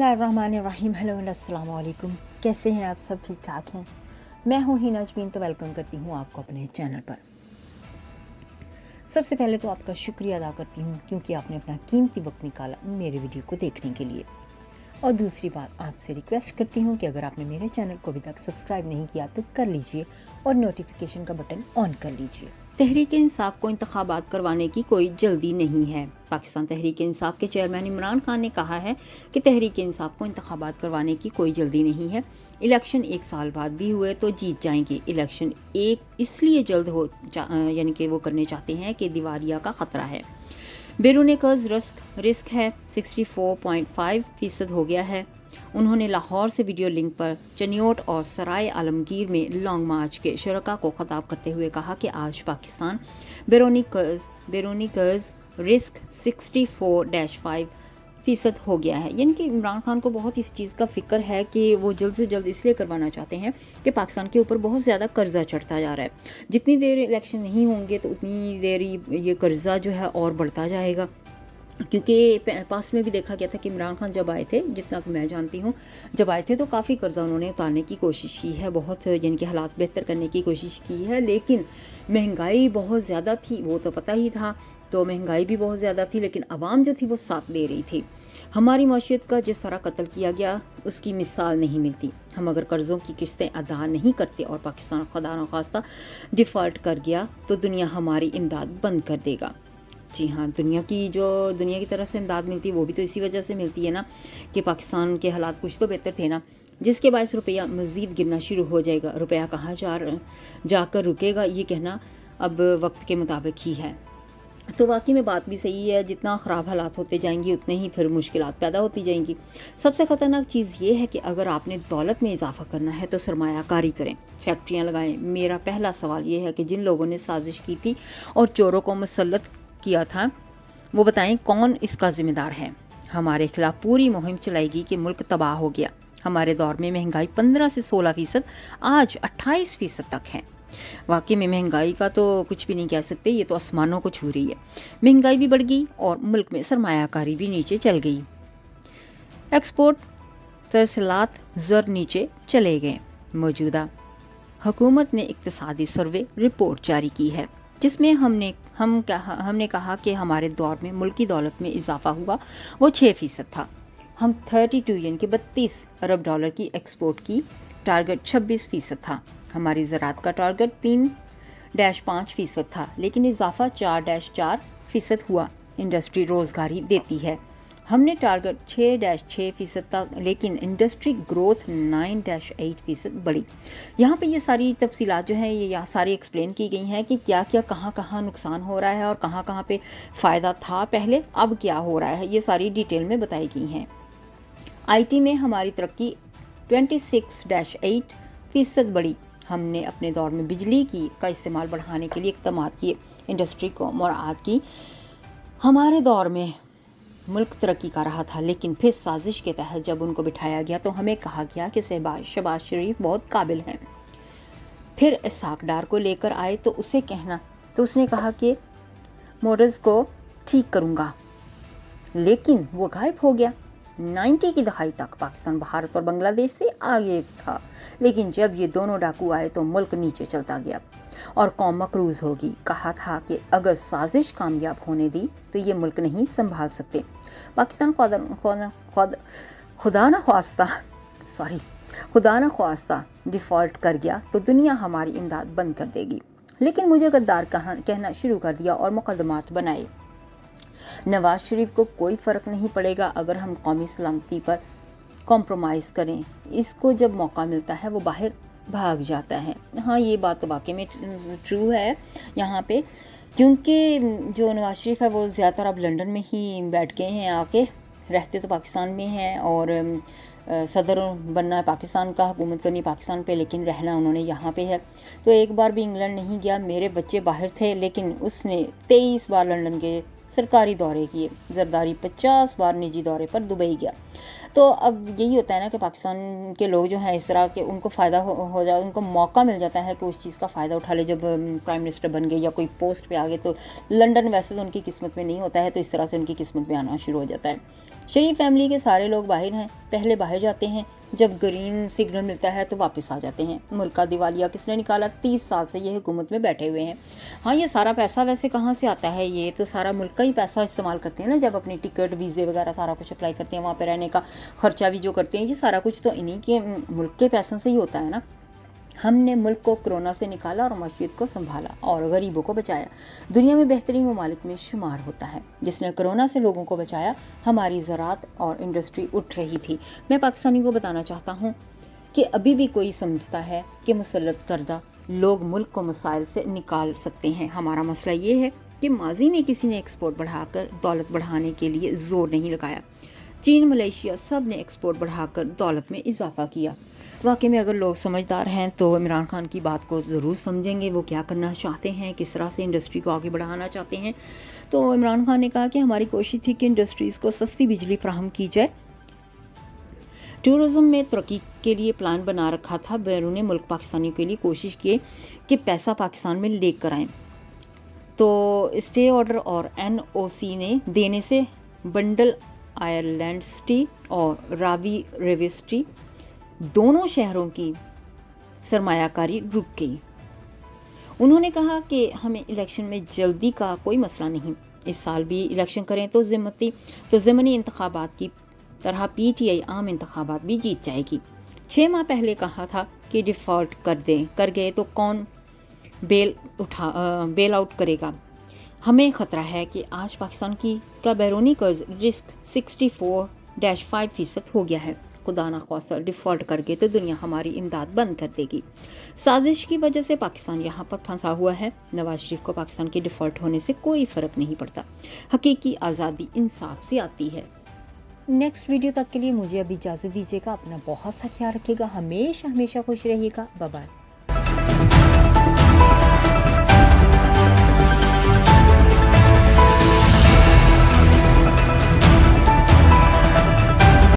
बिस्मिल्लाहिर्रहमानिर्रहीम। हेलो अस्सलाम वालेकुम। कैसे हैं आप सब? ठीक ठाक हैं? मैं हूँ हिना अजमीन, तो वेलकम करती हूँ आपको अपने चैनल पर। सबसे पहले तो आपका शुक्रिया अदा करती हूँ क्योंकि आपने अपना कीमती वक्त निकाला मेरे वीडियो को देखने के लिए। और दूसरी बात, आपसे रिक्वेस्ट करती हूँ कि अगर आपने मेरे चैनल को अभी तक सब्सक्राइब नहीं किया तो कर लीजिए और नोटिफिकेशन का बटन ऑन कर लीजिए। तहरीक इंसाफ को इंतखाबात करवाने की कोई जल्दी नहीं है। पाकिस्तान तहरीक इंसाफ के चेयरमैन इमरान खान ने कहा है कि तहरीक इंसाफ को इंतखाबात करवाने की कोई जल्दी नहीं है। इलेक्शन 1 साल बाद भी हुए तो जीत जाएंगे। इलेक्शन इसलिए जल्द हो यानी कि वो करने चाहते हैं कि दिवालिया का खतरा है। बैरून कर्ज रिस्क है 64.5% हो गया है। उन्होंने लाहौर से वीडियो लिंक पर चनियोट और सराय आलमगीर में लॉन्ग मार्च के शुरका को खिताब करते हुए कहा कि आज पाकिस्तान बैरूनी कर्ज रिस्क 64.5% हो गया है। यानी कि इमरान खान को बहुत इस चीज़ का फिक्र है कि वो जल्द से जल्द इसलिए करवाना चाहते हैं कि पाकिस्तान के ऊपर बहुत ज़्यादा कर्जा चढ़ता जा रहा है। जितनी देर इलेक्शन नहीं होंगे तो उतनी देर ये कर्जा जो है और बढ़ता जाएगा। क्योंकि पास में भी देखा गया था कि इमरान खान जब आए थे, जितना कि मैं जानती हूँ, जब आए थे तो काफ़ी कर्जा उन्होंने उतारने की कोशिश की है, बहुत यानी कि हालात बेहतर करने की कोशिश की है, लेकिन महंगाई बहुत ज़्यादा थी, वो तो पता ही था। तो महंगाई भी बहुत ज़्यादा थी, लेकिन आवाम जो थी वो साथ दे रही थी। हमारी मईशत का जिस तरह कत्ल किया गया उसकी मिसाल नहीं मिलती। हम अगर कर्ज़ों की किस्तें अदा नहीं करते और पाकिस्तान खुदा न खास्ता डिफ़ॉल्ट कर गया तो दुनिया हमारी इमदाद बंद कर देगा। जी हाँ, दुनिया की तरफ से इमदाद मिलती है वो भी तो इसी वजह से मिलती है ना कि पाकिस्तान के हालात कुछ तो बेहतर थे ना, जिसके बायस रुपया मज़ीद गिरना शुरू हो जाएगा। रुपया कहाँ जाकर रुकेगा, ये कहना अब वक्त के मुताबिक ही है। तो वाकई में बात भी सही है, जितना ख़राब हालात होते जाएंगे उतने ही फिर मुश्किलात पैदा होती जाएंगी। सबसे ख़तरनाक चीज़ ये है कि अगर आपने दौलत में इजाफा करना है तो सरमायाकारी करें, फैक्ट्रियाँ लगाएं। मेरा पहला सवाल ये है कि जिन लोगों ने साजिश की थी और चोरों को मुसल्लत किया था वो बताएं कौन इसका जिम्मेदार है। हमारे खिलाफ पूरी मुहिम चलाएगी कि मुल्क तबाह हो गया। हमारे दौर में महंगाई 15 से 16%, आज 28% तक है। वाकई में महंगाई का तो कुछ भी नहीं कह सकते, ये तो आसमानों को छू रही है। महंगाई भी बढ़ गई और मुल्क में सरमायाकारी भी नीचे चल गई। एक्सपोर्ट तरसलात ज़र नीचे चले गए। मौजूदा हुकूमत ने इक्तिसादी सर्वे रिपोर्ट जारी की है जिसमें हमने कहा कि हमारे दौर में मुल्क की दौलत में इजाफा हुआ, वो 6% था। हम 32 यानी कि 32 अरब डॉलर की एक्सपोर्ट की, टारगेट 26% था। हमारी ज़राअत का टारगेट 3-5% था, लेकिन इजाफा 4-4% हुआ। इंडस्ट्री रोज़गारी देती है, हमने टारगेट 6-6% था, लेकिन इंडस्ट्री ग्रोथ 9-8% बढ़ी। यहाँ पे ये सारी तफसीलात जो हैं ये सारी एक्सप्लेन की गई हैं कि क्या क्या कहाँ नुकसान हो रहा है और कहाँ पे फ़ायदा था पहले, अब क्या हो रहा है, ये सारी डिटेल में बताई गई हैं। IT में हमारी तरक्की 26-8% बढ़ी। हमने अपने दौर में बिजली का इस्तेमाल बढ़ाने के लिए इक़दाम किए, इंडस्ट्री को मुराद की। हमारे दौर में मुल्क तरक्की कर रहा था, लेकिन फिर साजिश के तहत जब उनको बिठाया गया तो हमें कहा गया कि शहबाज शरीफ बहुत काबिल हैं। फिर इसहाक डार को लेकर आए तो उसने कहा कि मॉडल्स को ठीक करूंगा, लेकिन वो गायब हो गया। 90 की दहाई तक पाकिस्तान भारत और बांग्लादेश से आगे था, लेकिन जब ये दोनों डाकू आए तो मुल्क नीचे चलता गया और कौम मकरूज होगी। कहा था कि अगर साजिश कामयाब होने दी तो ये मुल्क नहीं संभाल सकते। पाकिस्तान खुदा न ख्वास्ता डिफ़ॉल्ट कर गया तो दुनिया हमारी इमदाद बंद कर देगी। लेकिन मुझे गद्दार कहना शुरू कर दिया और मुकदमात बनाए। नवाज शरीफ को कोई फ़र्क नहीं पड़ेगा अगर हम कौमी सलामती पर कॉम्प्रोमाइज़ करें। इसको जब मौका मिलता है वो बाहर भाग जाता है। हाँ, ये बात तो वाकई में ट्रू है यहाँ पे, क्योंकि जो नवाज शरीफ है वो ज़्यादातर अब लंदन में ही बैठ गए हैं, आके रहते तो पाकिस्तान में हैं और सदर बनना है पाकिस्तान का, हुकूमत करनी पाकिस्तान पे, लेकिन रहना उन्होंने यहाँ पे है। तो एक बार भी इंग्लैंड नहीं गया। मेरे बच्चे बाहर थे, लेकिन उसने 23 बार लंदन के सरकारी दौरे किए। जरदारी 50 बार निजी दौरे पर दुबई गया। تو اب یہی ہوتا ہے نا کہ پاکستان کے لوگ جو ہیں اس طرح کہ ان کو فائدہ ہو جائے، ان کو موقع مل جاتا ہے کہ اس چیز کا فائدہ اٹھا لے. جب پرائم منسٹر بن گئے یا کوئی پوسٹ پہ آ گئے تو لنڈن ویسے تو ان کی قسمت میں نہیں ہوتا ہے، تو اس طرح سے ان کی قسمت میں آنا شروع ہو جاتا ہے. شریف فیملی کے سارے لوگ باہر ہیں، پہلے باہر جاتے ہیں، جب گرین سگنل ملتا ہے تو واپس آ جاتے ہیں. ملک کا دیوالیہ کس نے نکالا؟ 30 سال سے یہ حکومت میں بیٹھے ہوئے ہیں. ہاں یہ سارا پیسہ ویسے کہاں سے آتا ہے؟ یہ تو سارا ملک کا ہی پیسہ استعمال کرتے ہیں نا، جب اپنی ٹکٹ ویزے وغیرہ سارا کچھ اپلائی کرتے ہیں، وہاں پہ رہنے کا خرچہ بھی جو کرتے ہیں، یہ سارا کچھ تو انہی کے ملک کے پیسوں سے ہی ہوتا ہے نا. ہم نے ملک کو کرونا سے نکالا اور معیشت کو سنبھالا اور غریبوں کو بچایا. دنیا میں بہترین ممالک میں شمار ہوتا ہے. جس نے کرونا سے لوگوں کو بچایا، ہماری زراعت اور انڈسٹری اٹھ رہی تھی. میں پاکستانی کو بتانا چاہتا ہوں کہ ابھی بھی کوئی سمجھتا ہے کہ مسلط کردہ لوگ ملک کو مسائل سے نکال سکتے ہیں. ہمارا مسئلہ یہ ہے کہ ماضی میں کسی نے ایکسپورٹ بڑھا کر دولت بڑھانے کے لیے زور نہیں لگایا. چین، ملیشیا سب نے ایکسپورٹ بڑھا کر دولت میں اضافہ کیا. واقعی میں اگر لوگ سمجھدار ہیں تو عمران خان کی بات کو ضرور سمجھیں گے، وہ کیا کرنا چاہتے ہیں، کس طرح سے انڈسٹری کو آگے بڑھانا چاہتے ہیں. تو عمران خان نے کہا کہ ہماری کوشش تھی کہ انڈسٹریز کو سستی بجلی فراہم کی جائے. ٹورزم میں ترقی کے لیے پلان بنا رکھا تھا. بیرون ملک پاکستانیوں کے لیے کوشش کیے کہ پیسہ پاکستان میں لے کر آئیں. تو اسٹے آرڈر اور NOC نے دینے سے بنڈل آئرلینڈ سٹی اور راوی ریوے سٹی دونوں شہروں کی سرمایہ کاری رک گئی. انہوں نے کہا کہ ہمیں الیکشن میں جلدی کا کوئی مسئلہ نہیں. اس سال بھی الیکشن کریں تو ضمنی انتخابات کی طرح PTI عام انتخابات بھی جیت جائے گی. 6 ماہ پہلے کہا تھا کہ ڈیفالٹ کر گئے تو کون بیل آؤٹ کرے گا. ہمیں خطرہ ہے کہ آج پاکستان کا بیرونی قرض رسک 64.5% ہو گیا ہے. خدا نخواستہ ڈیفالٹ کر گئے تو دنیا ہماری امداد بند کر دے گی. سازش کی وجہ سے پاکستان یہاں پر پھنسا ہوا ہے. نواز شریف کو پاکستان کے ڈیفالٹ ہونے سے کوئی فرق نہیں پڑتا. حقیقی آزادی انصاف سے آتی ہے. نیکسٹ ویڈیو تک کے لیے مجھے اب اجازت دیجیے گا. اپنا بہت سا خیال رکھیے گا. ہمیشہ خوش رہیے گا. Bye bye.